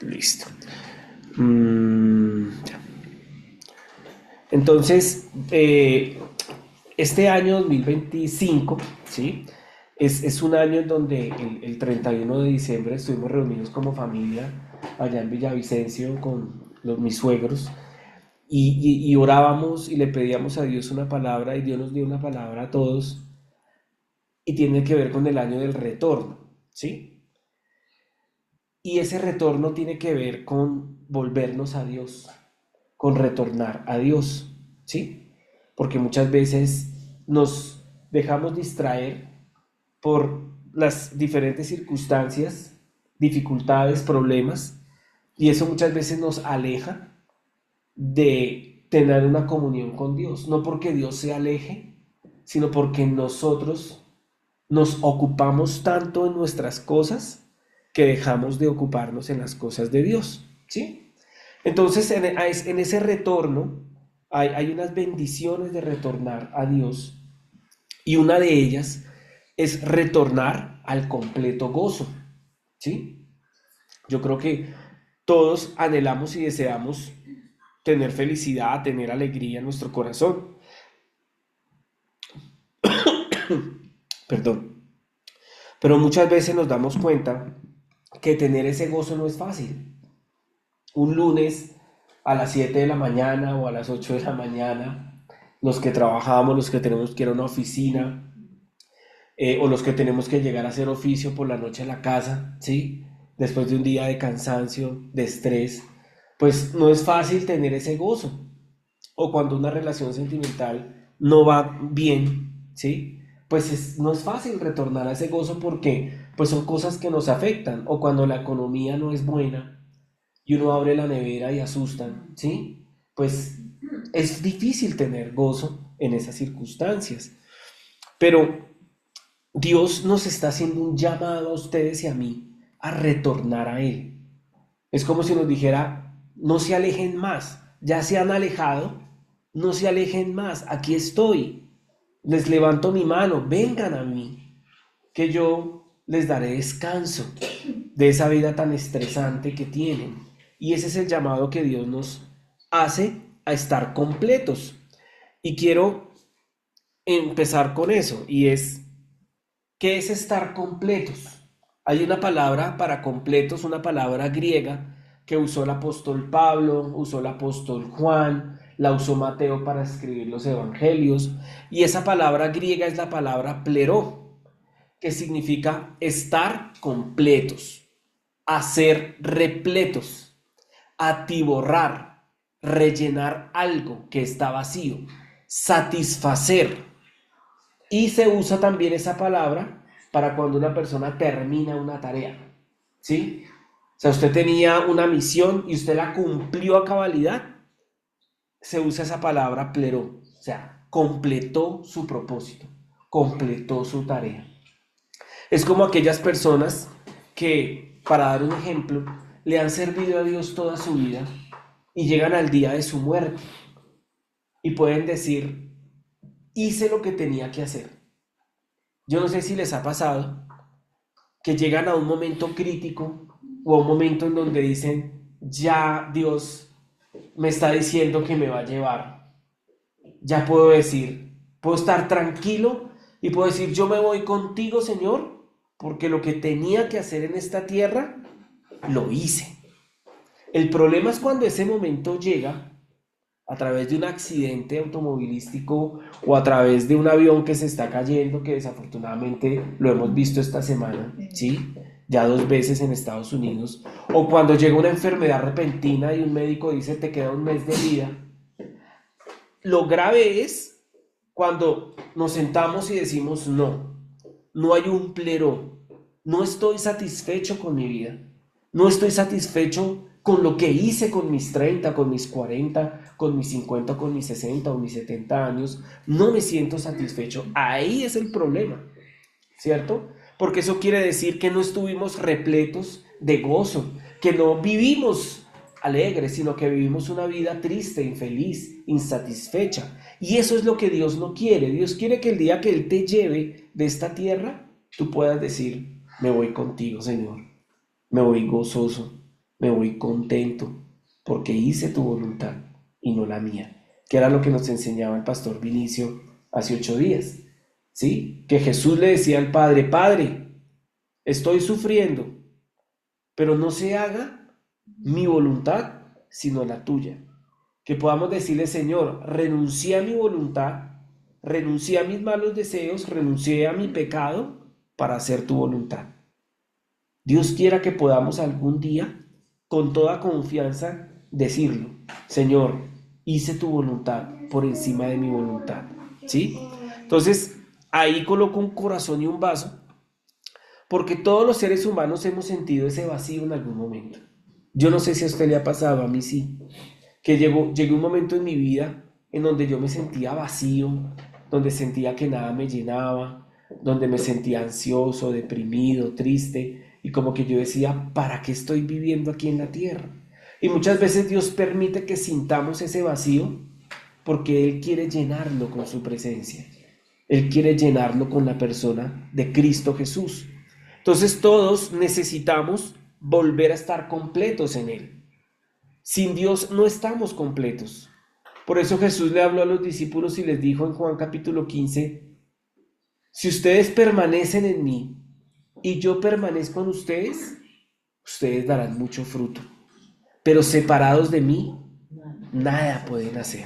Listo. Ya. Entonces, este año 2025, ¿sí? Es un año en donde el 31 de diciembre estuvimos reunidos como familia allá en Villavicencio con mis suegros y orábamos y le pedíamos a Dios una palabra y Dios nos dio una palabra a todos y tiene que ver con el año del retorno, ¿sí? Y ese retorno tiene que ver con volvernos a Dios, con retornar a Dios, ¿sí? Porque muchas veces nos dejamos distraer por las diferentes circunstancias, dificultades, problemas, y eso muchas veces nos aleja de tener una comunión con Dios, no porque Dios se aleje, sino porque nosotros nos ocupamos tanto en nuestras cosas que dejamos de ocuparnos en las cosas de Dios, ¿sí? Entonces, en ese retorno hay unas bendiciones de retornar a Dios y una de ellas es retornar al completo gozo, ¿sí? Yo creo que todos anhelamos y deseamos tener felicidad, tener alegría en nuestro corazón, perdón, pero muchas veces nos damos cuenta que tener ese gozo no es fácil. Un lunes a las 7 de la mañana o a las 8 de la mañana, los que trabajamos, los que tenemos que ir a una oficina, o los que tenemos que llegar a hacer oficio por la noche a la casa, ¿sí? Después de un día de cansancio, de estrés, pues no es fácil tener ese gozo. O cuando una relación sentimental no va bien, ¿sí? Pues no es fácil retornar a ese gozo porque pues son cosas que nos afectan. O cuando la economía no es buena y uno abre la nevera y asustan, ¿sí? Pues es difícil tener gozo en esas circunstancias. Pero Dios nos está haciendo un llamado a ustedes y a mí a retornar a Él. Es como si nos dijera, no se alejen más, ya se han alejado, no se alejen más, aquí estoy, les levanto mi mano, vengan a mí, que yo les daré descanso de esa vida tan estresante que tienen. Y ese es el llamado que Dios nos hace a estar completos. Y quiero empezar con eso, y es ¿qué es estar completos? Hay una palabra para completos, una palabra griega que usó el apóstol Pablo, usó el apóstol Juan, la usó Mateo para escribir los evangelios, y esa palabra griega es la palabra pleró, que significa estar completos, hacer repletos, atiborrar, rellenar algo que está vacío, satisfacer. Y se usa también esa palabra para cuando una persona termina una tarea, ¿sí? O sea, usted tenía una misión y usted la cumplió a cabalidad, se usa esa palabra pleró, o sea, completó su propósito, completó su tarea. Es como aquellas personas que, para dar un ejemplo, le han servido a Dios toda su vida y llegan al día de su muerte y pueden decir, hice lo que tenía que hacer. Yo no sé si les ha pasado que llegan a un momento crítico o a un momento en donde dicen, ya Dios me está diciendo que me va a llevar. Ya puedo decir, puedo estar tranquilo y puedo decir, yo me voy contigo, Señor, porque lo que tenía que hacer en esta tierra, lo hice. El problema es cuando ese momento llega a través de un accidente automovilístico o a través de un avión que se está cayendo, que desafortunadamente lo hemos visto esta semana, ¿sí? Ya dos veces en Estados Unidos, o cuando llega una enfermedad repentina y un médico dice te queda un mes de vida. Lo grave es cuando nos sentamos y decimos no, no hay un plero, no estoy satisfecho con mi vida, no estoy satisfecho con lo que hice con mis 30, con mis 40, con mis 50, con mis 60 o mis 70 años, no me siento satisfecho. Ahí es el problema, ¿cierto? Porque eso quiere decir que no estuvimos repletos de gozo, que no vivimos alegres, sino que vivimos una vida triste, infeliz, insatisfecha. Y eso es lo que Dios no quiere. Dios quiere que el día que Él te lleve de esta tierra, tú puedas decir, me voy contigo, Señor, me voy gozoso, me voy contento porque hice tu voluntad y no la mía, que era lo que nos enseñaba el pastor Vinicio hace 8 días, ¿sí? Que Jesús le decía al Padre, Padre, estoy sufriendo, pero no se haga mi voluntad, sino la tuya. Que podamos decirle, Señor, renuncié a mi voluntad, renuncié a mis malos deseos, renuncié a mi pecado para hacer tu voluntad. Dios quiera que podamos algún día, con toda confianza, decirlo, Señor, hice tu voluntad por encima de mi voluntad, ¿sí? Entonces, ahí coloco un corazón y un vaso, porque todos los seres humanos hemos sentido ese vacío en algún momento. Yo no sé si a usted le ha pasado, a mí sí, que llegué un momento en mi vida en donde yo me sentía vacío, donde sentía que nada me llenaba, donde me sentía ansioso, deprimido, triste, y como que yo decía, ¿para qué estoy viviendo aquí en la tierra? Y muchas veces Dios permite que sintamos ese vacío porque Él quiere llenarlo con su presencia. Él quiere llenarlo con la persona de Cristo Jesús. Entonces todos necesitamos volver a estar completos en Él. Sin Dios no estamos completos. Por eso Jesús le habló a los discípulos y les dijo en Juan capítulo 15, si ustedes permanecen en mí y yo permanezco en ustedes, ustedes darán mucho fruto. Pero separados de mí, nada pueden hacer.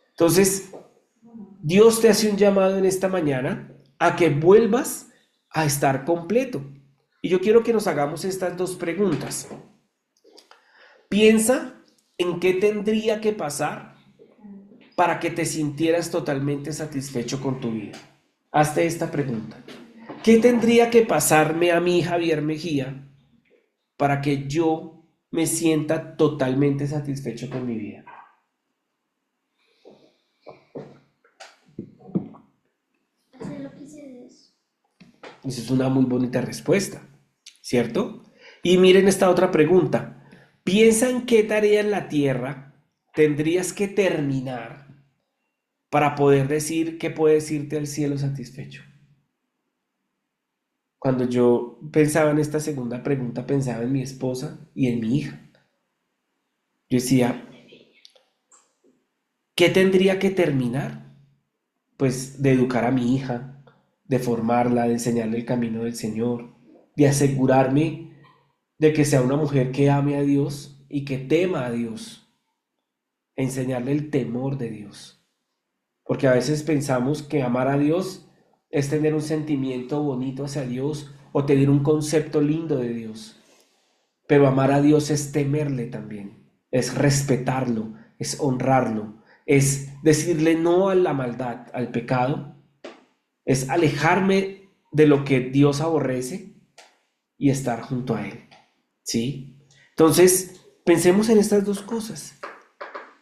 Entonces, Dios te hace un llamado en esta mañana a que vuelvas a estar completo. Y yo quiero que nos hagamos estas dos preguntas. Piensa en qué tendría que pasar para que te sintieras totalmente satisfecho con tu vida. Hazte esta pregunta. ¿Qué tendría que pasarme a mí, Javier Mejía, para que yo me sienta totalmente satisfecho con mi vida? Hacer lo que se debe. Esa es una muy bonita respuesta, ¿cierto? Y miren esta otra pregunta. Piensa en qué tarea en la tierra tendrías que terminar para poder decir que puedes irte al cielo satisfecho. Cuando yo pensaba en esta segunda pregunta, pensaba en mi esposa y en mi hija. Yo decía, ¿qué tendría que terminar? Pues de educar a mi hija, de formarla, de enseñarle el camino del Señor, de asegurarme de que sea una mujer que ame a Dios y que tema a Dios, enseñarle el temor de Dios. Porque a veces pensamos que amar a Dios es tener un sentimiento bonito hacia Dios o tener un concepto lindo de Dios. Pero amar a Dios es temerle también, es respetarlo, es honrarlo, es decirle no a la maldad, al pecado, es alejarme de lo que Dios aborrece y estar junto a Él. ¿Sí? Entonces, pensemos en estas dos cosas.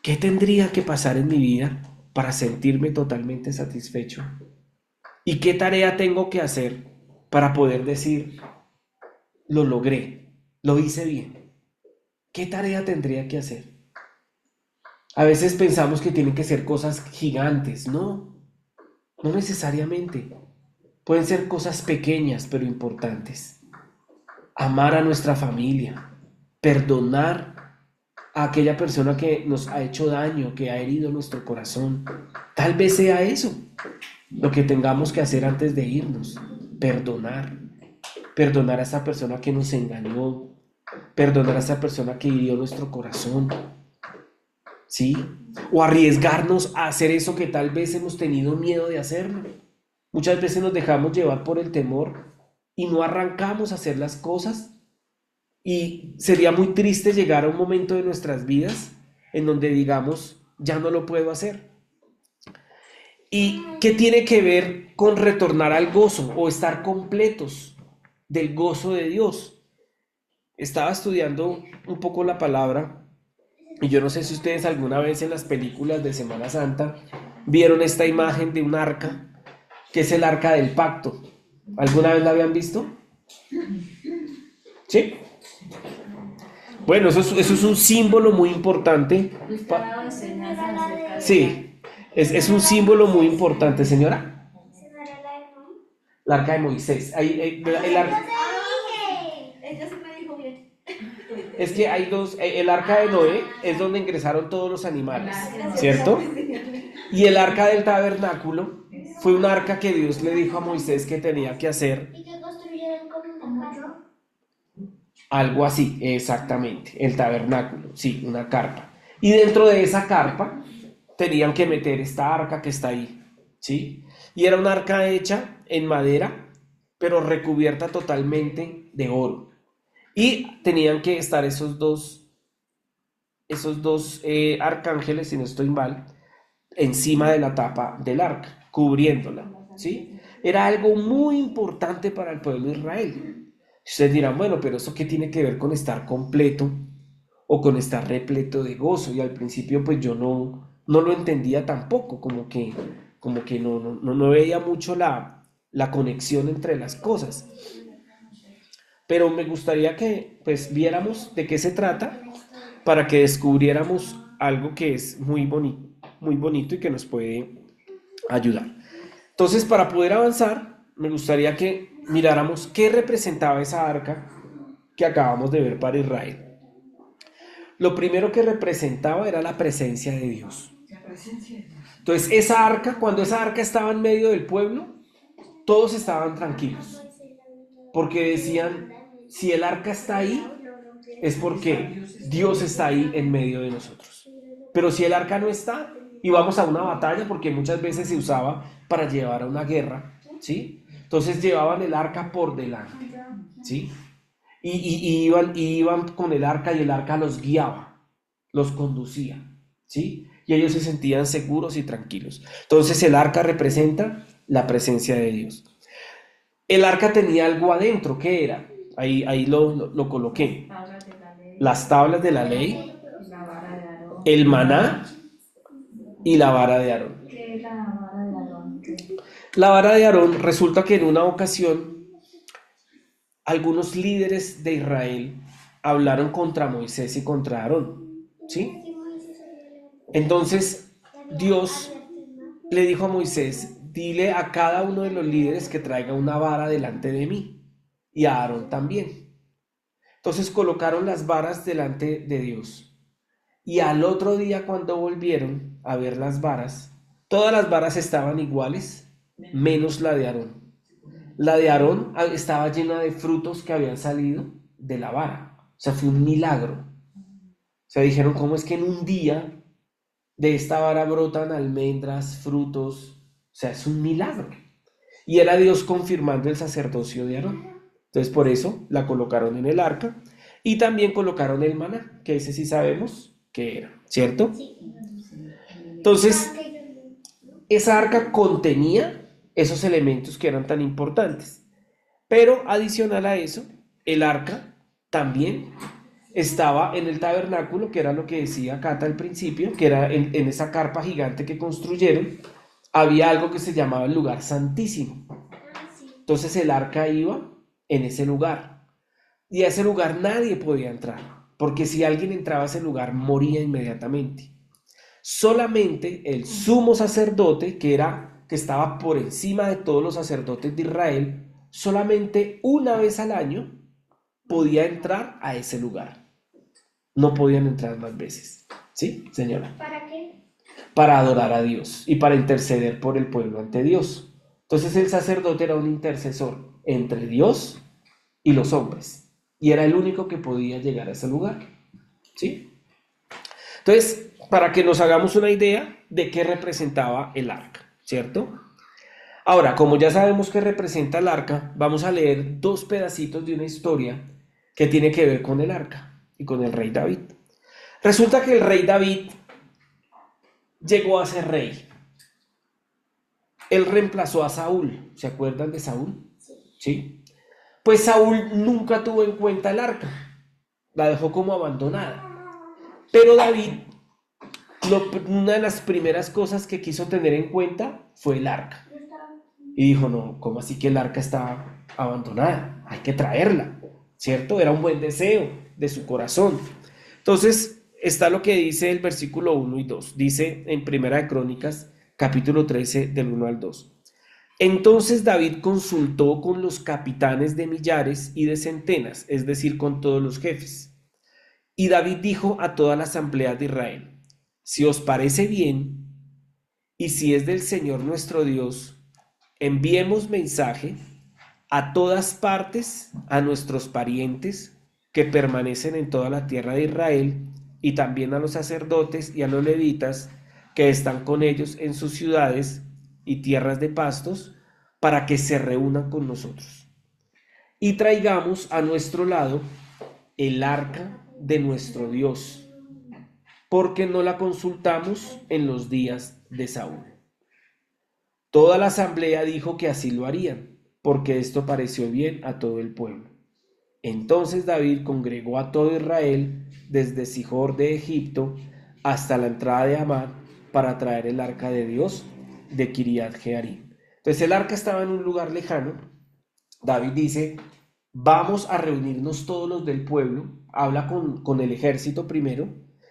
¿Qué tendría que pasar en mi vida para sentirme totalmente satisfecho? ¿Y qué tarea tengo que hacer para poder decir, lo logré, lo hice bien? ¿Qué tarea tendría que hacer? A veces pensamos que tienen que ser cosas gigantes. No, no necesariamente. Pueden ser cosas pequeñas pero importantes. Amar a nuestra familia, perdonar a aquella persona que nos ha hecho daño, que ha herido nuestro corazón. Tal vez sea eso lo que tengamos que hacer antes de irnos. Perdonar. Perdonar a esa persona que nos engañó. Perdonar a esa persona que hirió nuestro corazón. ¿Sí? O arriesgarnos a hacer eso que tal vez hemos tenido miedo de hacerlo. Muchas veces nos dejamos llevar por el temor y no arrancamos a hacer las cosas. Y sería muy triste llegar a un momento de nuestras vidas en donde digamos, ya no lo puedo hacer. ¿Y qué tiene que ver con retornar al gozo o estar completos del gozo de Dios? Estaba estudiando un poco la palabra y yo no sé si ustedes alguna vez en las películas de Semana Santa vieron esta imagen de un arca, que es el arca del pacto. ¿Alguna vez la habían visto? ¿Sí? Bueno, eso es un símbolo muy importante. Sí, es un símbolo muy importante, señora. El arca de Moisés. Ahí, el arca. Ella sí me dijo bien. Es que hay dos, el arca de Noé es donde ingresaron todos los animales, ¿cierto? Y el arca del tabernáculo fue un arca que Dios le dijo a Moisés que tenía que hacer Y que construyeron como una casa. algo así, exactamente, el tabernáculo, sí, una carpa. Y dentro de esa carpa tenían que meter esta arca que está ahí, ¿sí? Y era una arca hecha en madera, pero recubierta totalmente de oro. Y tenían que estar esos dos arcángeles, si no estoy mal, encima de la tapa del arca, cubriéndola, ¿sí? Era algo muy importante para el pueblo de Israel. Ustedes dirán, bueno, pero ¿eso qué tiene que ver con estar completo o con estar repleto de gozo? Y al principio pues yo no lo entendía tampoco, como que no veía mucho la conexión entre las cosas. Pero me gustaría que pues viéramos de qué se trata para que descubriéramos algo que es muy bonito y que nos puede ayudar. Entonces, para poder avanzar, me gustaría que miráramos qué representaba esa arca que acabamos de ver para Israel. Lo primero que representaba era la presencia de Dios. Entonces, esa arca, cuando esa arca estaba en medio del pueblo, todos estaban tranquilos, porque decían, si el arca está ahí, es porque Dios está ahí en medio de nosotros. Pero si el arca no está y vamos a una batalla, porque muchas veces se usaba para llevar a una guerra, ¿sí? Entonces llevaban el arca por delante, ¿sí? Y iban con el arca y el arca los guiaba, los conducía, ¿sí? Y ellos se sentían seguros y tranquilos. Entonces el arca representa la presencia de Dios. El arca tenía algo adentro, ¿qué era? Ahí lo coloqué. Las tablas de la ley, el maná y la vara de Aarón. ¿Qué es la vara de Aarón? La vara de Aarón resulta que en una ocasión algunos líderes de Israel hablaron contra Moisés y contra Aarón, ¿sí? Entonces Dios le dijo a Moisés, dile a cada uno de los líderes que traiga una vara delante de mí y a Aarón también. Entonces colocaron las varas delante de Dios. Y al otro día cuando volvieron a ver las varas, todas las varas estaban iguales, menos la de Aarón. La de Aarón estaba llena de frutos que habían salido de la vara. O sea, fue un milagro. O sea, dijeron, ¿cómo es que en un día de esta vara brotan almendras, frutos? O sea, es un milagro. Y era Dios confirmando el sacerdocio de Aarón. Entonces, por eso la colocaron en el arca. Y también colocaron el maná, que ese sí sabemos que era, ¿cierto? Entonces, esa arca contenía esos elementos que eran tan importantes. Pero adicional a eso, el arca también estaba en el tabernáculo, que era lo que decía Cata al principio, que era en esa carpa gigante que construyeron, había algo que se llamaba el lugar santísimo. Entonces el arca iba en ese lugar. Y a ese lugar nadie podía entrar, porque si alguien entraba a ese lugar moría inmediatamente. Solamente el sumo sacerdote, que estaba por encima de todos los sacerdotes de Israel, solamente una vez al año podía entrar a ese lugar. No podían entrar más veces. ¿Sí, señora? ¿Para qué? Para adorar a Dios y para interceder por el pueblo ante Dios. Entonces el sacerdote era un intercesor entre Dios y los hombres. Y era el único que podía llegar a ese lugar. ¿Sí? Entonces, para que nos hagamos una idea de qué representaba el arca, ¿cierto? Ahora, como ya sabemos qué representa el arca, vamos a leer dos pedacitos de una historia que tiene que ver con el arca y con el rey David. Resulta que el rey David llegó a ser rey. Él reemplazó a Saúl. ¿Se acuerdan de Saúl? ¿Sí? Pues Saúl nunca tuvo en cuenta el arca. La dejó como abandonada. Pero David, una de las primeras cosas que quiso tener en cuenta fue el arca. Y dijo, no, ¿cómo así que el arca está abandonada? Hay que traerla, ¿cierto? Era un buen deseo de su corazón. Entonces, está lo que dice el versículo 1 y 2. Dice en Primera de Crónicas, capítulo 13, del 1 al 2. Entonces David consultó con los capitanes de millares y de centenas, es decir, con todos los jefes. Y David dijo a toda la asamblea de Israel: si os parece bien, y si es del Señor nuestro Dios, enviemos mensaje a todas partes a nuestros parientes que permanecen en toda la tierra de Israel, y también a los sacerdotes y a los levitas que están con ellos en sus ciudades y tierras de pastos, para que se reúnan con nosotros. Y traigamos a nuestro lado el arca de nuestro Dios, porque no la consultamos en los días de Saúl. Toda la asamblea dijo que así lo harían, porque esto pareció bien a todo el pueblo. Entonces David congregó a todo Israel desde Sihor de Egipto hasta la entrada de Hamad para traer el arca de Dios de Kiriat Jearim. Entonces el arca estaba en un lugar lejano. David dice: vamos a reunirnos todos los del pueblo. Habla con el ejército primero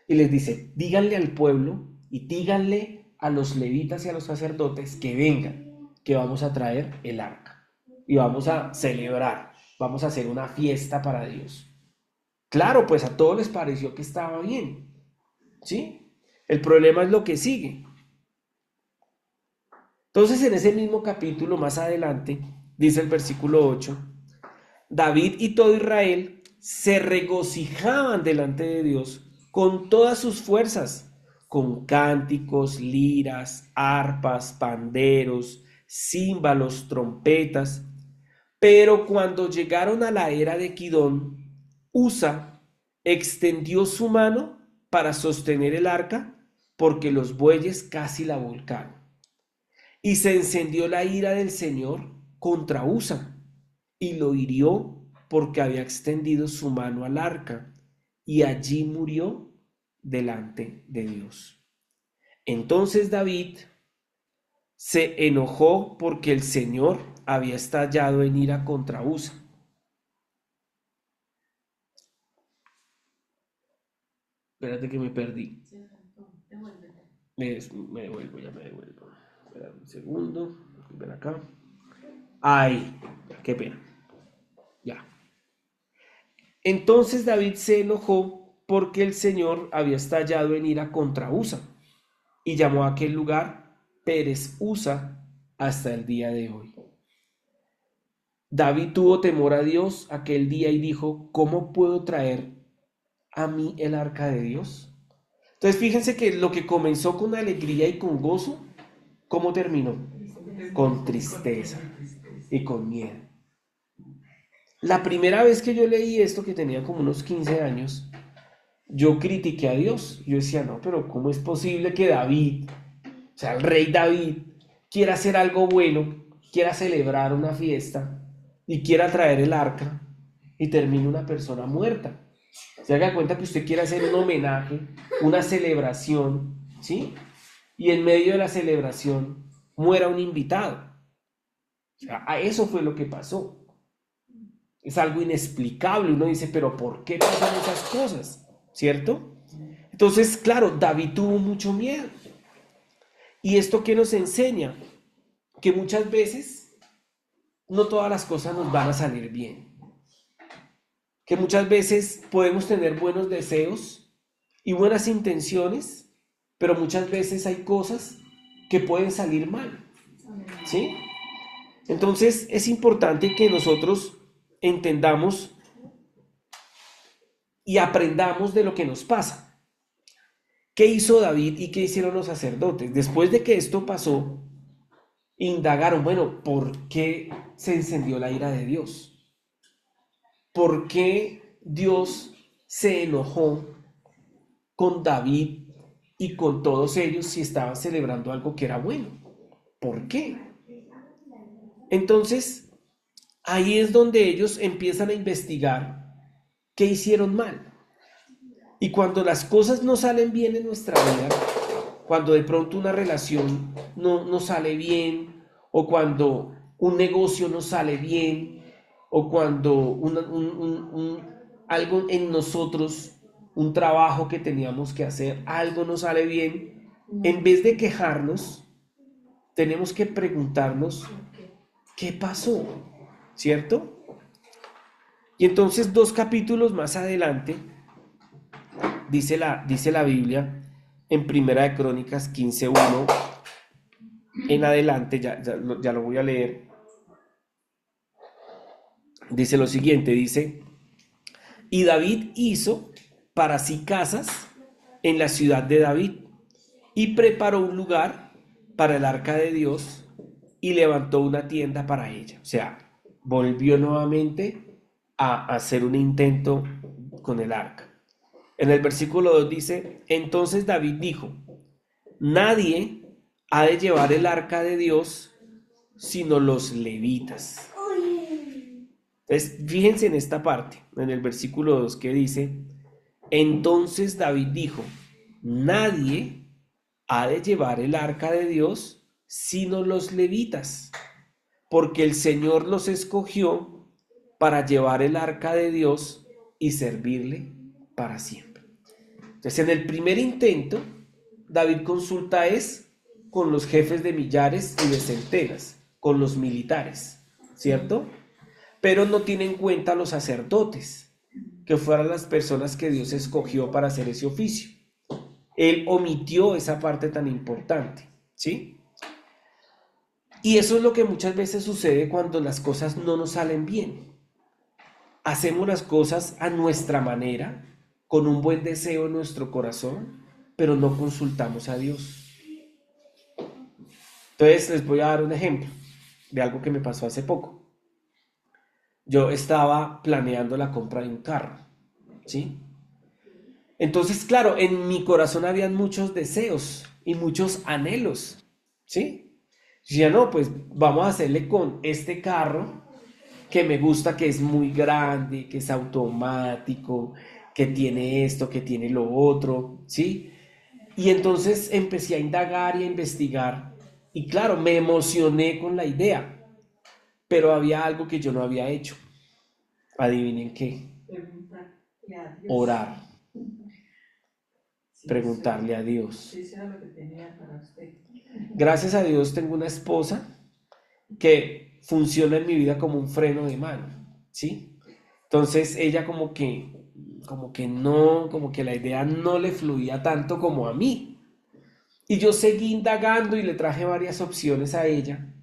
y les dice: díganle al pueblo y díganle a los levitas y a los sacerdotes que vengan, que vamos a traer el arca y vamos a celebrar, vamos a hacer una fiesta para Dios. Claro, pues a todos les pareció que estaba bien, ¿sí? El problema es lo que sigue. Entonces, en ese mismo capítulo, más adelante, dice el versículo 8: David y todo Israel se regocijaban delante de Dios con todas sus fuerzas, con cánticos, liras, arpas, panderos, címbalos, trompetas. Pero cuando llegaron a la era de Kidón, Usa extendió su mano para sostener el arca, porque los bueyes casi la volcaron. Y se encendió la ira del Señor contra Usa, y lo hirió porque había extendido su mano al arca, y allí murió delante de Dios. Entonces David se enojó porque el Señor había estallado en ira contra Usa. Espérate que me perdí. Me devuelvo, ya me devuelvo. Espera un segundo. Ven acá. Ay, qué pena. Ya. Entonces David se enojó porque el Señor había estallado en ira contra Usa, y llamó a aquel lugar Pérez Usa hasta el día de hoy. David tuvo temor a Dios aquel día y dijo: ¿cómo puedo traer a mí el arca de Dios? Entonces fíjense que lo que comenzó con alegría y con gozo, ¿cómo terminó? Con tristeza y con miedo. La primera vez que yo leí esto, que tenía como unos 15 años, yo critiqué a Dios. Yo decía: no, pero ¿cómo es posible que David, o sea, el rey David, quiera hacer algo bueno, quiera celebrar una fiesta y quiera traer el arca y termine una persona muerta? Se haga cuenta que usted quiere hacer un homenaje, una celebración, ¿sí? Y en medio de la celebración muera un invitado. O sea, a eso fue lo que pasó. Es algo inexplicable. Uno dice: pero ¿por qué pasan esas cosas? ¿Cierto? Entonces, claro, David tuvo mucho miedo. ¿Y esto qué nos enseña? Que muchas veces no todas las cosas nos van a salir bien. Que muchas veces podemos tener buenos deseos y buenas intenciones, pero muchas veces hay cosas que pueden salir mal, ¿sí? Entonces es importante que nosotros entendamos y aprendamos de lo que nos pasa. ¿Qué hizo David y qué hicieron los sacerdotes? Después de que esto pasó, indagaron: bueno, ¿por qué se encendió la ira de Dios? ¿Por qué Dios se enojó con David y con todos ellos si estaban celebrando algo que era bueno? ¿Por qué? Entonces, ahí es donde ellos empiezan a investigar qué hicieron mal. Y cuando las cosas no salen bien en nuestra vida, cuando de pronto una relación no sale bien, o cuando un negocio no sale bien, o cuando algo en nosotros, un trabajo que teníamos que hacer, algo no sale bien, en vez de quejarnos, tenemos que preguntarnos: ¿qué pasó? ¿Cierto? Y entonces 2 capítulos más adelante, dice la Biblia en Primera de Crónicas 15:1 en adelante, ya lo voy a leer. Dice lo siguiente, dice, y David hizo para sí casas en la ciudad de David y preparó un lugar para el arca de Dios y levantó una tienda para ella. O sea, volvió nuevamente a hacer un intento con el arca. En el versículo 2 dice, entonces David dijo, nadie ha de llevar el arca de Dios sino los levitas. Entonces, fíjense en esta parte, en el versículo 2 que dice, entonces David dijo, nadie ha de llevar el arca de Dios sino los levitas, porque el Señor los escogió para llevar el arca de Dios y servirle para siempre. Entonces, en el primer intento, David consulta con los jefes de millares y de centenas, con los militares, ¿cierto? Pero no tiene en cuenta a los sacerdotes, que fueran las personas que Dios escogió para hacer ese oficio. Él omitió esa parte tan importante, ¿sí? Y eso es lo que muchas veces sucede cuando las cosas no nos salen bien. Hacemos las cosas a nuestra manera, con un buen deseo en nuestro corazón, pero no consultamos a Dios. Entonces les voy a dar un ejemplo de algo que me pasó hace poco. Yo estaba planeando la compra de un carro, ¿sí? Entonces, claro, en mi corazón habían muchos deseos y muchos anhelos, ¿sí? Yo decía, no, pues vamos a hacerle con este carro que me gusta, que es muy grande, que es automático, que tiene esto, que tiene lo otro, ¿sí? Y entonces empecé a indagar y a investigar y claro, me emocioné con la idea, pero había algo que yo no había hecho. Adivinen qué. Preguntarle a Dios. Orar, Sí, preguntarle a Dios. sí, eso era lo que tenía para usted. Gracias a Dios tengo una esposa que funciona en mi vida como un freno de mano, ¿sí? Entonces ella como que no, como que la idea no le fluía tanto como a mí. Y yo seguí indagando y le traje varias opciones a ella.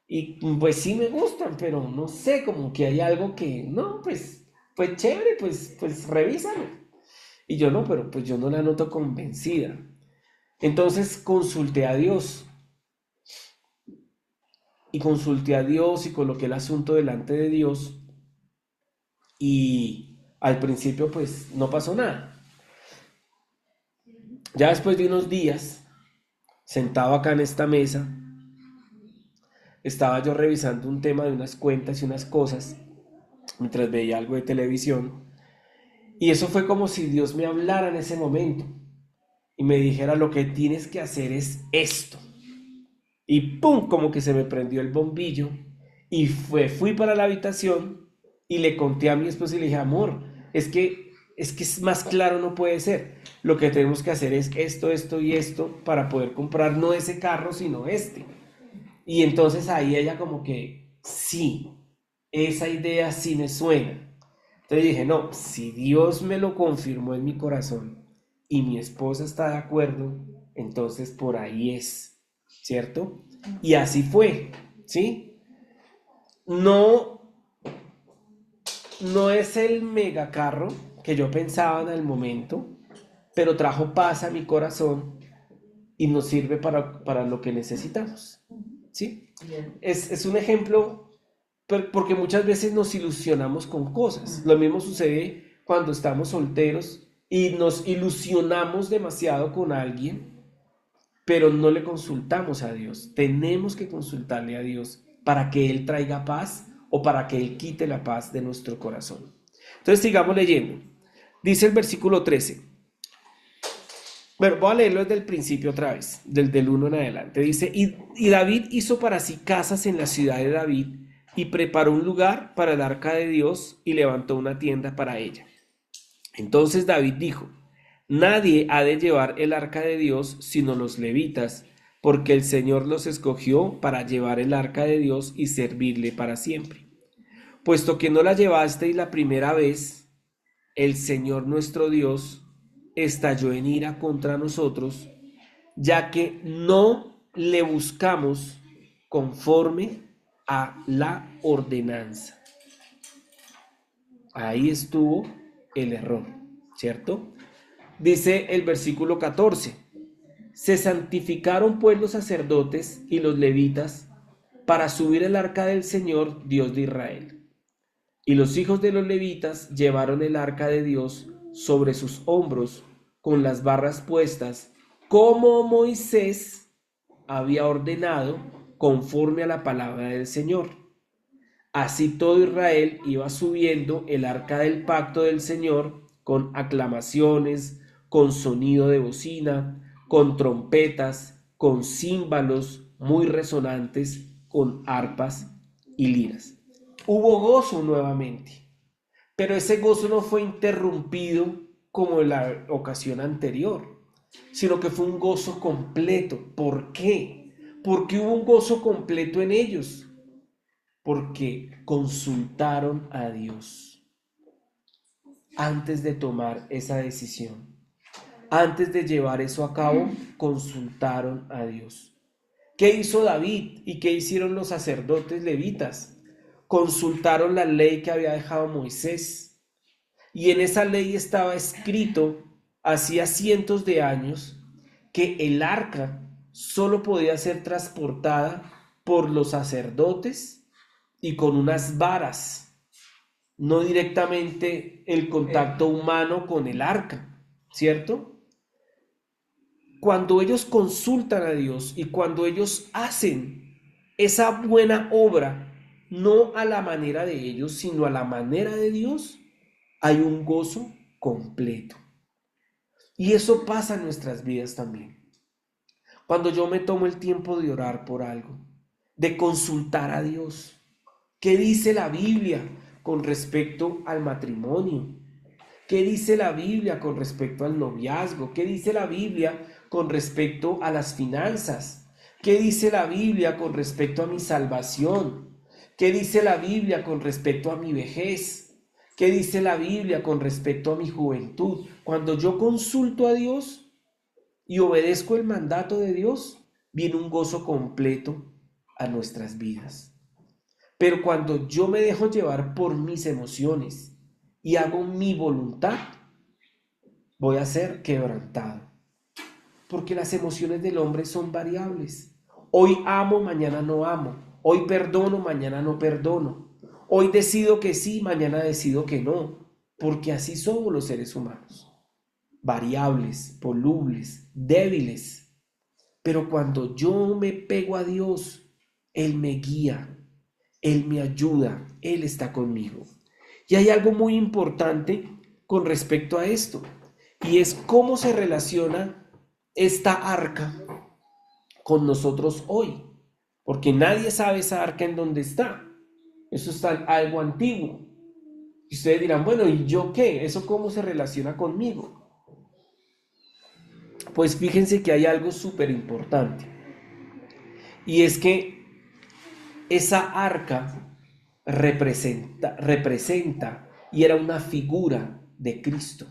Y pues sí me gustan, pero no sé, como que hay algo que, no, pues chévere, pues revísalo. Y yo no, pero pues yo no la noto convencida. Entonces consulté a Dios y consulté a Dios y coloqué el asunto delante de Dios y al principio pues no pasó nada. Ya después de unos días, sentado acá en esta mesa, estaba yo revisando un tema de unas cuentas y unas cosas mientras veía algo de televisión y eso fue como si Dios me hablara en ese momento y me dijera lo que tienes que hacer es esto. Y pum, como que se me prendió el bombillo y fui para la habitación y le conté a mi esposa y le dije, amor, es más claro no puede ser. Lo que tenemos que hacer es esto, esto y esto para poder comprar no ese carro, sino este. Y entonces ahí ella como que, sí, esa idea sí me suena. Entonces dije, no, si Dios me lo confirmó en mi corazón y mi esposa está de acuerdo, entonces por ahí es, ¿cierto? Y así fue, ¿sí? No, no es el megacarro que yo pensaba en el momento, pero trajo paz a mi corazón y nos sirve para lo que necesitamos, ¿sí? Bien. Es un ejemplo porque muchas veces nos ilusionamos con cosas. Lo mismo sucede cuando estamos solteros y nos ilusionamos demasiado con alguien, pero no le consultamos a Dios. Tenemos que consultarle a Dios para que Él traiga paz o para que Él quite la paz de nuestro corazón. Entonces sigamos leyendo. Dice el versículo 13. Bueno, voy a leerlo desde el principio otra vez, del 1 en adelante. Dice, y David hizo para sí casas en la ciudad de David y preparó un lugar para el arca de Dios y levantó una tienda para ella. Entonces David dijo, nadie ha de llevar el arca de Dios sino los levitas, porque el Señor los escogió para llevar el arca de Dios y servirle para siempre. Puesto que no la llevasteis la primera vez, el Señor nuestro Dios estalló en ira contra nosotros, ya que no le buscamos conforme a la ordenanza. Ahí estuvo el error, ¿cierto? Dice el versículo 14: se santificaron pues los sacerdotes y los levitas para subir el arca del Señor, Dios de Israel. Y los hijos de los levitas llevaron el arca de Dios sobre sus hombros con las barras puestas, como Moisés había ordenado, conforme a la palabra del Señor. Así todo Israel iba subiendo el arca del pacto del Señor con aclamaciones, con sonido de bocina, con trompetas, con címbalos muy resonantes, con arpas y liras. Hubo gozo nuevamente, pero ese gozo no fue interrumpido como en la ocasión anterior, sino que fue un gozo completo. ¿Por qué? Porque hubo un gozo completo en ellos, porque consultaron a Dios antes de tomar esa decisión. Antes de llevar eso a cabo, consultaron a Dios. ¿Qué hizo David y qué hicieron los sacerdotes levitas? Consultaron la ley que había dejado Moisés. Y en esa ley estaba escrito, hacía cientos de años, que el arca solo podía ser transportada por los sacerdotes y con unas varas, no directamente el contacto humano con el arca, ¿cierto? Cuando ellos consultan a Dios y cuando ellos hacen esa buena obra, no a la manera de ellos, sino a la manera de Dios, hay un gozo completo. Y eso pasa en nuestras vidas también. Cuando yo me tomo el tiempo de orar por algo, de consultar a Dios, ¿qué dice la Biblia con respecto al matrimonio? ¿Qué dice la Biblia con respecto al noviazgo? ¿Qué dice la Biblia con respecto a las finanzas? ¿Qué dice la Biblia con respecto a mi salvación? ¿Qué dice la Biblia con respecto a mi vejez? ¿Qué dice la Biblia con respecto a mi juventud? Cuando yo consulto a Dios y obedezco el mandato de Dios, viene un gozo completo a nuestras vidas. Pero cuando yo me dejo llevar por mis emociones y hago mi voluntad, voy a ser quebrantado. Porque las emociones del hombre son variables. Hoy amo, mañana no amo. Hoy perdono, mañana no perdono. Hoy decido que sí, mañana decido que no. Porque así somos los seres humanos. Variables, volubles, débiles. Pero cuando yo me pego a Dios, Él me guía, Él me ayuda, Él está conmigo. Y hay algo muy importante con respecto a esto, y es cómo se relaciona esta arca con nosotros hoy, porque nadie sabe esa arca en dónde está. Eso está algo antiguo. Y ustedes dirán, bueno, ¿y yo qué? ¿Eso cómo se relaciona conmigo? Pues fíjense que hay algo súper importante, y es que esa arca representa y era una figura de Cristo.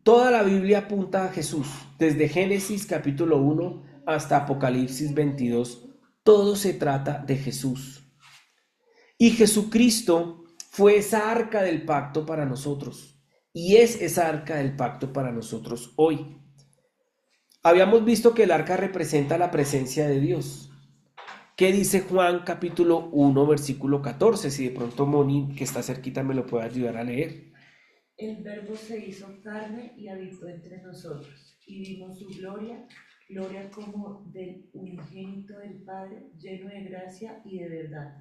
Toda la Biblia apunta a Jesús, desde Génesis capítulo 1 hasta Apocalipsis 22. Todo se trata de Jesús. Y Jesucristo fue esa arca del pacto para nosotros. Y es esa arca del pacto para nosotros hoy. Habíamos visto que el arca representa la presencia de Dios. ¿Qué dice Juan capítulo 1 versículo 14? Si de pronto Moni, que está cerquita, me lo puede ayudar a leer. El Verbo se hizo carne y habitó entre nosotros, y vimos su gloria, gloria como del unigénito del Padre, lleno de gracia y de verdad,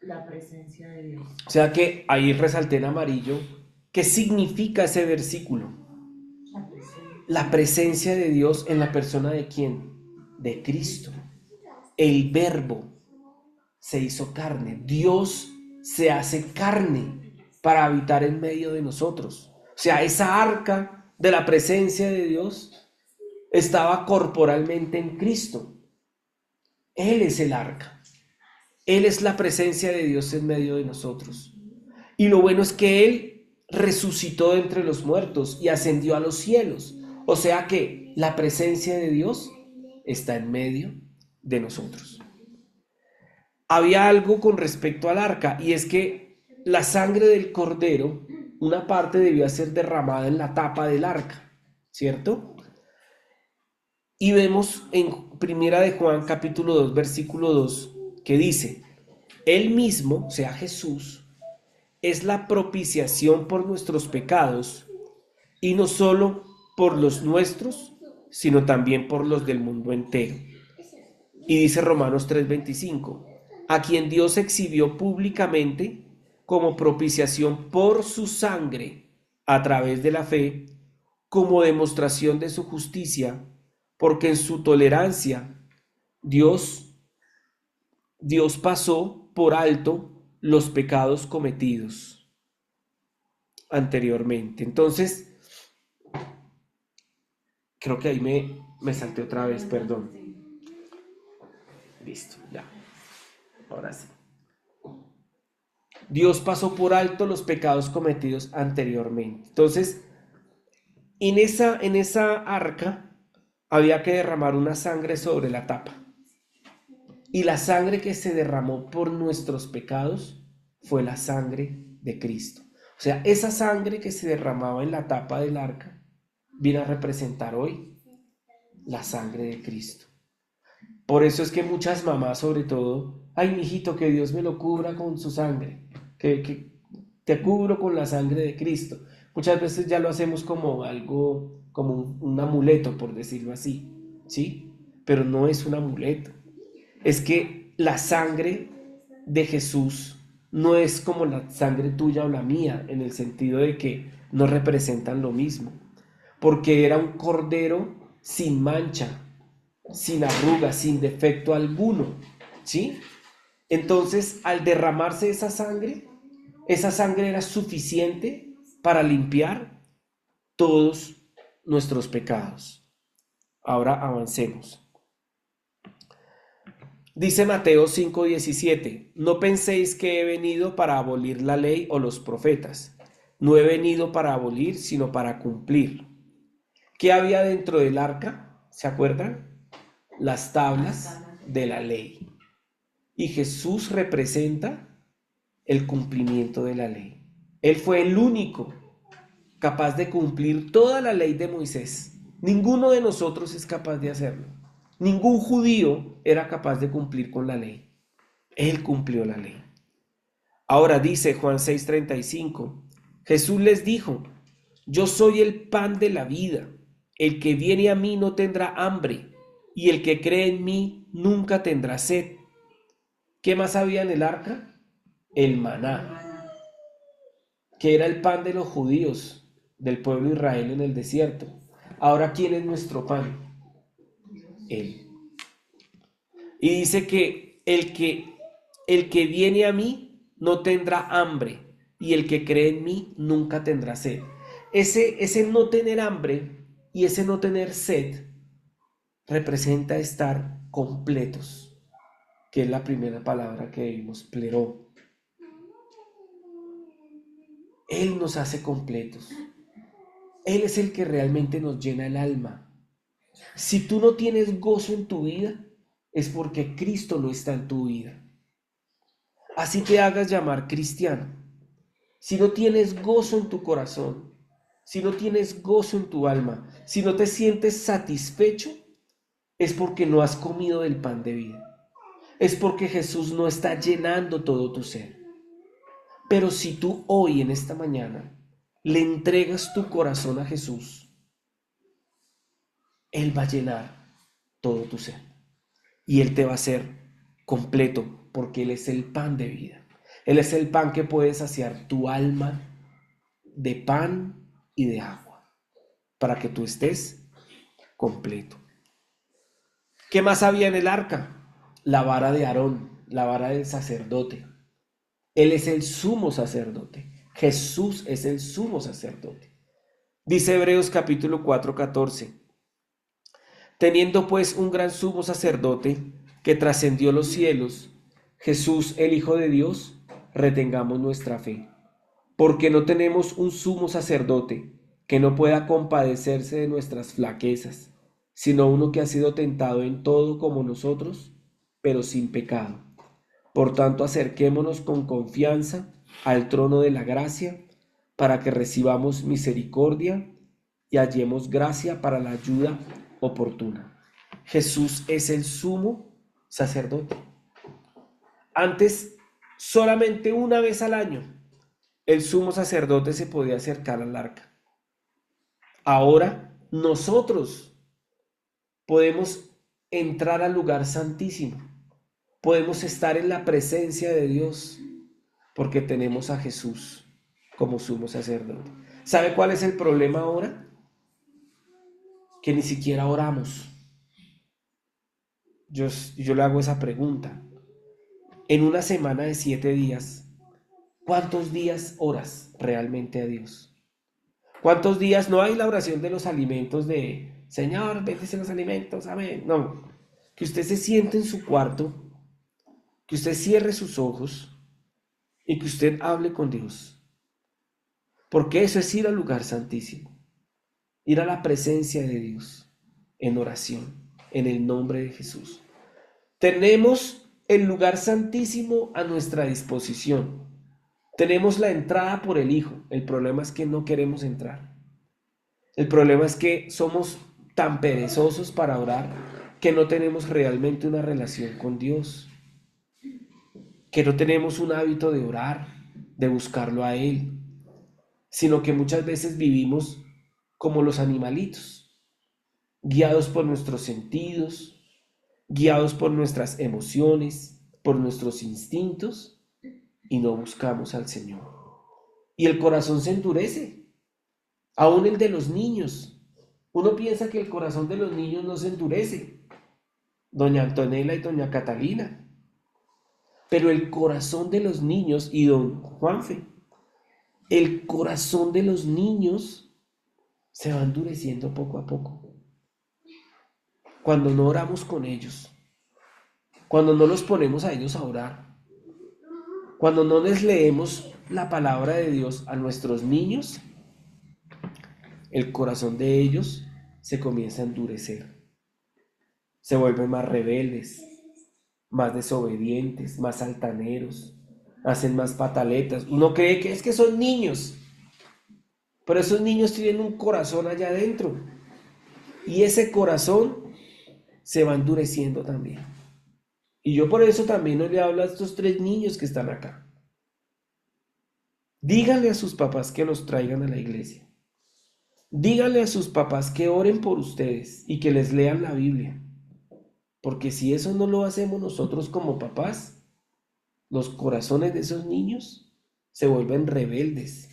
la presencia de Dios. O sea que ahí resalté en amarillo. ¿Qué significa ese versículo? La presencia de Dios en la persona de ¿quién? De Cristo. El Verbo se hizo carne. Dios se hace carne para habitar en medio de nosotros. O sea, esa arca de la presencia de Dios estaba corporalmente en Cristo. Él es el arca. Él es la presencia de Dios en medio de nosotros. Y lo bueno es que Él resucitó de entre los muertos y ascendió a los cielos. O sea que la presencia de Dios está en medio de nosotros. Había algo con respecto al arca, y es que la sangre del cordero, una parte debía ser derramada en la tapa del arca, ¿cierto? Y vemos en Primera de Juan capítulo 2 versículo 2 que dice: Él mismo, o sea Jesús, es la propiciación por nuestros pecados, y no solo por los nuestros, sino también por los del mundo entero. Y dice Romanos 3:25, a quien Dios exhibió públicamente como propiciación por su sangre a través de la fe, como demostración de su justicia, porque en su tolerancia Dios pasó por alto los pecados cometidos anteriormente. Entonces, creo que ahí me salté otra vez, perdón. Listo, ya. Ahora sí. Dios pasó por alto los pecados cometidos anteriormente. Entonces, en esa arca había que derramar una sangre sobre la tapa. Y la sangre que se derramó por nuestros pecados fue la sangre de Cristo. O sea, esa sangre que se derramaba en la tapa del arca viene a representar hoy la sangre de Cristo. Por eso es que muchas mamás, sobre todo, ay, mijito, que Dios me lo cubra con su sangre, que te cubro con la sangre de Cristo. Muchas veces ya lo hacemos como algo, como un amuleto, por decirlo así, ¿sí? Pero no es un amuleto. Es que la sangre de Jesús no es como la sangre tuya o la mía, en el sentido de que no representan lo mismo, porque era un cordero sin mancha, sin arruga, sin defecto alguno, ¿sí? Entonces, al derramarse esa sangre era suficiente para limpiar todos nuestros pecados. Ahora avancemos. Dice Mateo 5:17, no penséis que he venido para abolir la ley o los profetas. No he venido para abolir, sino para cumplir. ¿Qué había dentro del arca? ¿Se acuerdan? Las tablas de la ley. Y Jesús representa el cumplimiento de la ley. Él fue el único capaz de cumplir toda la ley de Moisés. Ninguno de nosotros es capaz de hacerlo. Ningún judío era capaz de cumplir con la ley. Él cumplió la ley. Ahora dice Juan 6:35, Jesús les dijo, yo soy el pan de la vida. El que viene a mí no tendrá hambre, y el que cree en mí nunca tendrá sed. ¿Qué más había en el arca? El maná, que era el pan de los judíos, del pueblo de Israel en el desierto. Ahora, ¿quién es nuestro pan? Él. Y dice que el que viene a mí no tendrá hambre, y el que cree en mí nunca tendrá sed. Ese no tener hambre y ese no tener sed representa estar completos, que es la primera palabra que vimos, pleró. Él nos hace completos. Él es el que realmente nos llena el alma. Si tú no tienes gozo en tu vida, es porque Cristo no está en tu vida. Así te hagas llamar cristiano. Si no tienes gozo en tu corazón, si no tienes gozo en tu alma, si no te sientes satisfecho, es porque no has comido del pan de vida. Es porque Jesús no está llenando todo tu ser. Pero si tú hoy, en esta mañana, le entregas tu corazón a Jesús, Él va a llenar todo tu ser. Y Él te va a hacer completo, porque Él es el pan de vida. Él es el pan que puede saciar tu alma de pan y de agua, para que tú estés completo. ¿Qué más había en el arca? La vara de Aarón, la vara del sacerdote. Él es el sumo sacerdote. Jesús es el sumo sacerdote. Dice Hebreos capítulo 4:14. Teniendo pues un gran sumo sacerdote que trascendió los cielos, Jesús el Hijo de Dios, retengamos nuestra fe. porque no tenemos un sumo sacerdote que no pueda compadecerse de nuestras flaquezas, sino uno que ha sido tentado en todo como nosotros, pero sin pecado. Por tanto, acerquémonos con confianza al trono de la gracia para que recibamos misericordia y hallemos gracia para la ayuda oportuna. Jesús es el sumo sacerdote. Antes, solamente una vez al año, el sumo sacerdote se podía acercar al arca. Ahora, nosotros podemos entrar al lugar santísimo. Podemos estar en la presencia de Dios porque tenemos a Jesús como sumo sacerdote. ¿Sabe cuál es el problema ahora? Que ni siquiera oramos. Yo le hago esa pregunta. En una semana de 7 días, ¿cuántos días oras realmente a Dios? ¿Cuántos días no hay la oración de los alimentos de Señor, bendice los alimentos, amén? No, que usted se siente en su cuarto, que usted cierre sus ojos y que usted hable con Dios. Porque eso es ir al lugar santísimo, ir a la presencia de Dios en oración, en el nombre de Jesús. Tenemos el lugar santísimo a nuestra disposición. Tenemos la entrada por el Hijo. El problema es que no queremos entrar. El problema es que somos tan perezosos para orar que no tenemos realmente una relación con Dios, que no tenemos un hábito de orar, de buscarlo a Él, sino que muchas veces vivimos como los animalitos, guiados por nuestros sentidos, guiados por nuestras emociones, por nuestros instintos, y no buscamos al Señor. Y el corazón se endurece, aún el de los niños. Uno piensa que el corazón de los niños no se endurece, doña Antonella y doña Catalina, pero el corazón de los niños, y don Juanfe, el corazón de los niños se va endureciendo poco a poco. Cuando no oramos con ellos, cuando no los ponemos a ellos a orar, cuando no les leemos la palabra de Dios a nuestros niños, el corazón de ellos se comienza a endurecer. Se vuelven más rebeldes, más desobedientes, más altaneros, hacen más pataletas. Uno cree que es que son niños, pero esos niños tienen un corazón allá adentro y ese corazón se va endureciendo también. Y yo por eso también no le hablo a estos 3 niños que están acá. Díganle a sus papás que los traigan a la iglesia. Díganle a sus papás que oren por ustedes y que les lean la Biblia. Porque si eso no lo hacemos nosotros como papás, los corazones de esos niños se vuelven rebeldes.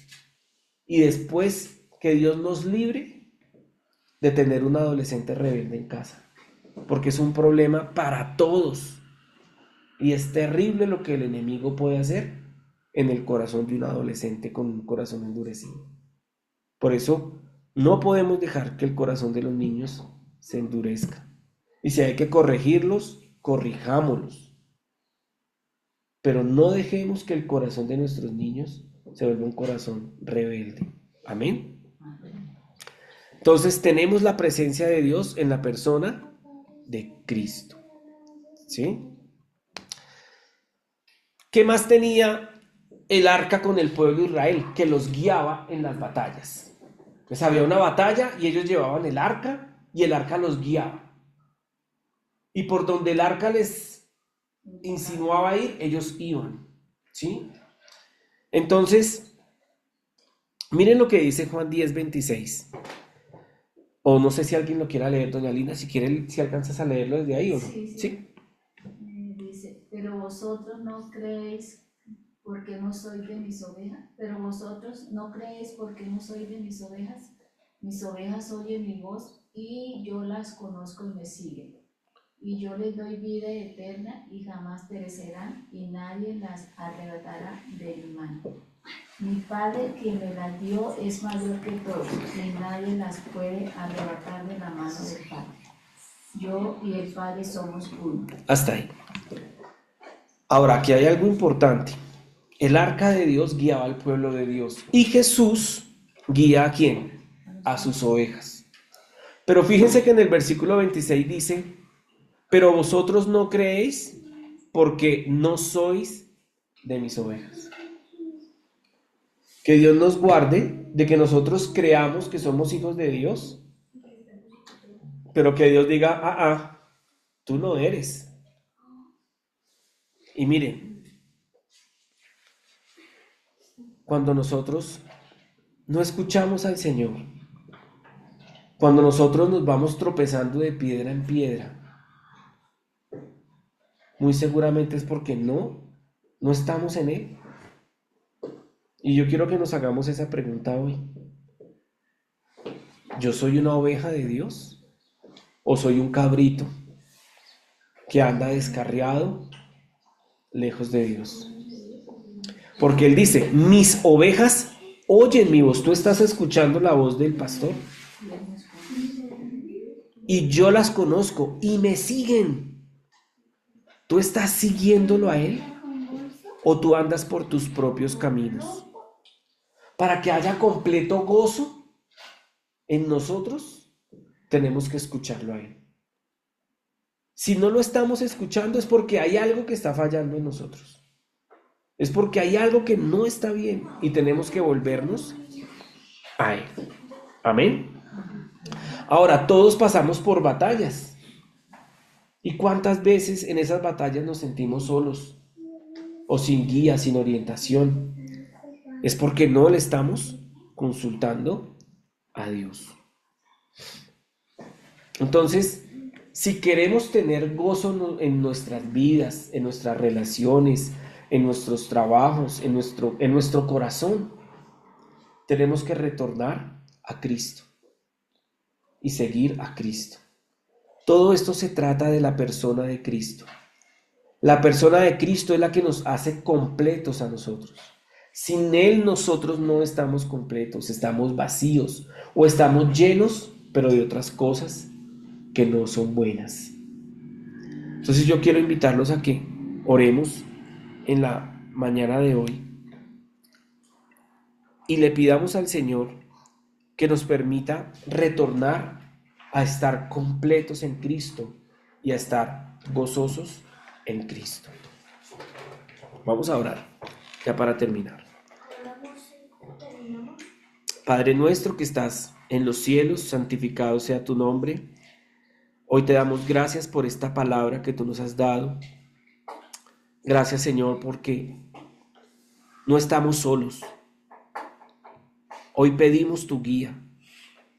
Y después que Dios nos libre de tener un adolescente rebelde en casa. Porque es un problema para todos. Y es terrible lo que el enemigo puede hacer en el corazón de un adolescente con un corazón endurecido. Por eso no podemos dejar que el corazón de los niños se endurezca. Y si hay que corregirlos, corrijámoslos. Pero no dejemos que el corazón de nuestros niños se vuelva un corazón rebelde. Amén. Entonces tenemos la presencia de Dios en la persona de Cristo. ¿Sí? ¿Qué más tenía el arca con el pueblo de Israel? Que los guiaba en las batallas. Entonces había una batalla y ellos llevaban el arca y el arca los guiaba. Y por donde el arca les insinuaba ir, ellos iban. ¿Sí? Entonces, miren lo que dice Juan 10:26. O no sé si alguien lo quiera leer, doña Lina, si alcanzas a leerlo desde ahí o no. Sí. Dice, pero vosotros no creéis porque no sois de mis ovejas, pero vosotros no creéis porque no sois de mis ovejas oyen mi voz y yo las conozco y me siguen. Y yo les doy vida eterna y jamás perecerán y nadie las arrebatará de mi mano. Mi Padre que me las dio es mayor que todos y nadie las puede arrebatar de la mano del Padre. Yo y el Padre somos uno. Hasta ahí. Ahora, aquí hay algo importante. El arca de Dios guiaba al pueblo de Dios. Y Jesús guía ¿a quién? A sus ovejas. Pero fíjense que en el versículo 26 dice, pero vosotros no creéis porque no sois de mis ovejas. Que Dios nos guarde de que nosotros creamos que somos hijos de Dios, pero que Dios diga, tú no eres. Y miren, cuando nosotros no escuchamos al Señor, cuando nosotros nos vamos tropezando de piedra en piedra, muy seguramente es porque no estamos en Él. Y yo quiero que nos hagamos esa pregunta hoy. ¿Yo soy una oveja de Dios? ¿O soy un cabrito que anda descarriado lejos de Dios? Porque Él dice, mis ovejas oyen mi voz. Tú estás escuchando la voz del pastor. Y yo las conozco y me siguen. ¿Tú estás siguiéndolo a Él? ¿O tú andas por tus propios caminos? Para que haya completo gozo en nosotros, tenemos que escucharlo a Él. Si no lo estamos escuchando es porque hay algo que está fallando en nosotros. Es porque hay algo que no está bien y tenemos que volvernos a Él. Amén. Ahora, todos pasamos por batallas. ¿Y cuántas veces en esas batallas nos sentimos solos? O sin guía, sin orientación. Es porque no le estamos consultando a Dios. Entonces, si queremos tener gozo en nuestras vidas, en nuestras relaciones, en nuestros trabajos, en nuestro corazón, tenemos que retornar a Cristo y seguir a Cristo. Todo esto se trata de la persona de Cristo. La persona de Cristo es la que nos hace completos a nosotros. Sin Él nosotros no estamos completos, estamos vacíos o estamos llenos, pero de otras cosas que no son buenas. Entonces yo quiero invitarlos a que oremos en la mañana de hoy y le pidamos al Señor que nos permita retornar a estar completos en Cristo y a estar gozosos en Cristo. Vamos a orar, ya para terminar. Padre nuestro que estás en los cielos, santificado sea tu nombre. Hoy te damos gracias por esta palabra que tú nos has dado. Gracias, Señor, porque no estamos solos. Hoy pedimos tu guía.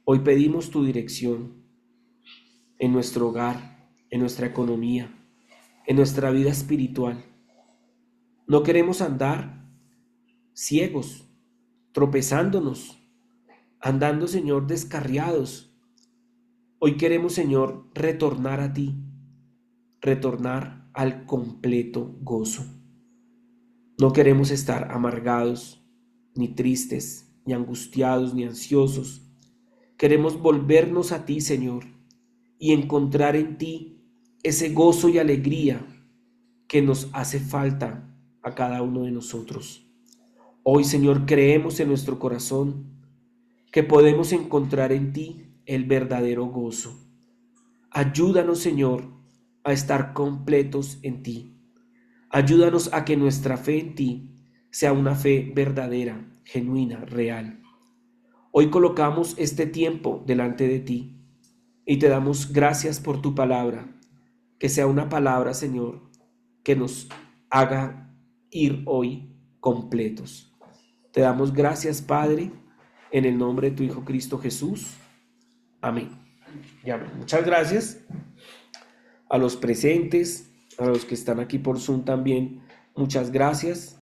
Hoy pedimos tu dirección en nuestro hogar, en nuestra economía, en nuestra vida espiritual. No queremos andar ciegos, tropezándonos, andando, Señor, descarriados. Hoy queremos, Señor, retornar a ti, retornar al completo gozo. No queremos estar amargados, ni tristes, ni angustiados, ni ansiosos. Queremos volvernos a ti, Señor, y encontrar en ti ese gozo y alegría que nos hace falta a cada uno de nosotros. Hoy, Señor, creemos en nuestro corazón que podemos encontrar en ti el verdadero gozo. Ayúdanos, Señor, a estar completos en ti. Ayúdanos a que nuestra fe en ti sea una fe verdadera, genuina, real. Hoy colocamos este tiempo delante de ti y te damos gracias por tu palabra. Que sea una palabra, Señor, que nos haga ir hoy completos. Te damos gracias, Padre, en el nombre de tu Hijo Cristo Jesús. Amén. Ya, muchas gracias a los presentes, a los que están aquí por Zoom también. Muchas gracias.